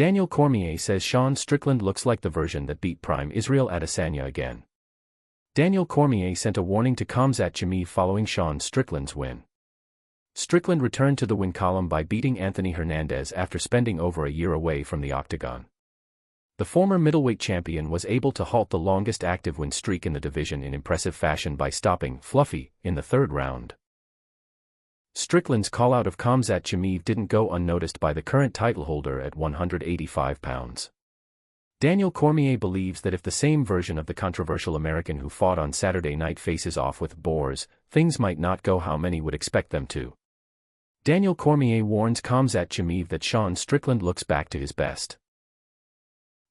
Daniel Cormier says Sean Strickland looks like the version that beat prime Israel Adesanya again. Daniel Cormier sent a warning to Khamzat Chimaev following Sean Strickland's win. Strickland returned to the win column by beating Anthony Hernandez after spending over a year away from the octagon. The former middleweight champion was able to halt the longest active win streak in the division in impressive fashion by stopping Fluffy in the third round. Strickland's call-out of Khamzat Chimaev didn't go unnoticed by the current title holder at 185 pounds. Daniel Cormier believes that if the same version of the controversial American who fought on Saturday night faces off with Boers, things might not go how many would expect them to. Daniel Cormier warns Khamzat Chimaev that Sean Strickland looks back to his best.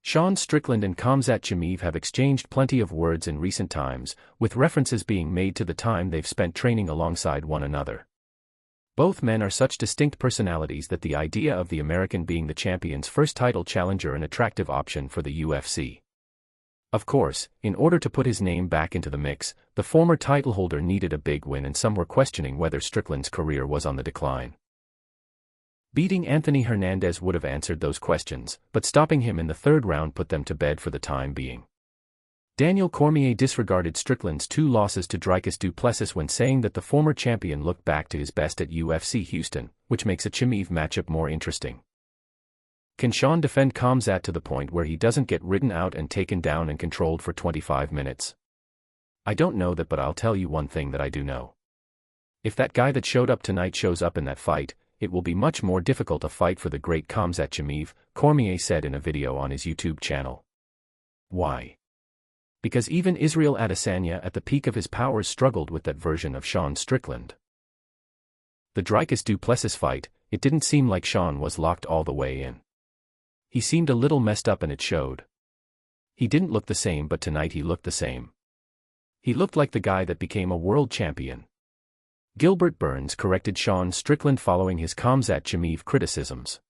Sean Strickland and Khamzat Chimaev have exchanged plenty of words in recent times, with references being made to the time they've spent training alongside one another. Both men are such distinct personalities that the idea of the American being the champion's first title challenger an attractive option for the UFC. Of course, in order to put his name back into the mix, the former title holder needed a big win, and some were questioning whether Strickland's career was on the decline. Beating Anthony Hernandez would have answered those questions, but stopping him in the third round put them to bed for the time being. Daniel Cormier disregarded Strickland's 2 losses to Dricus du Plessis when saying that the former champion looked back to his best at UFC Houston, which makes a Chimaev matchup more interesting. Can Sean defend Khamzat to the point where he doesn't get ridden out and taken down and controlled for 25 minutes? I don't know that, but I'll tell you one thing that I do know. If that guy that showed up tonight shows up in that fight, it will be much more difficult a fight for the great Khamzat Chimaev, Cormier said in a video on his YouTube channel. Why? Because even Israel Adesanya at the peak of his powers struggled with that version of Sean Strickland. The Dricus du Plessis fight, it didn't seem like Sean was locked all the way in. He seemed a little messed up and it showed. He didn't look the same, but tonight he looked the same. He looked like the guy that became a world champion. Gilbert Burns corrected Sean Strickland following his Khamzat Chimaev criticisms.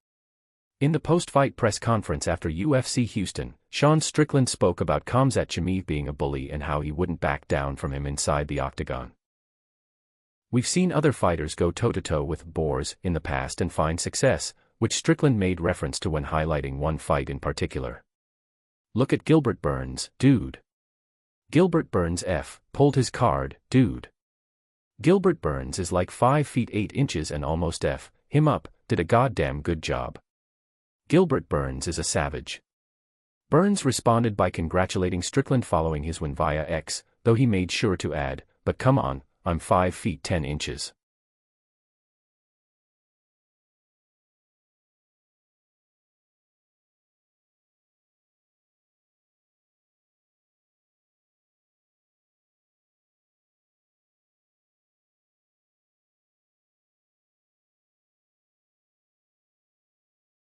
In the post-fight press conference after UFC Houston, Sean Strickland spoke about Khamzat Chimaev being a bully and how he wouldn't back down from him inside the octagon. We've seen other fighters go toe-to-toe with Boers in the past and find success, which Strickland made reference to when highlighting one fight in particular. Look at Gilbert Burns, dude. Gilbert Burns pulled his card, dude. Gilbert Burns is like 5 feet 8 inches and almost him up, did a goddamn good job. Gilbert Burns is a savage. Burns responded by congratulating Strickland following his win via X, though he made sure to add, but come on, I'm 5 feet 10 inches.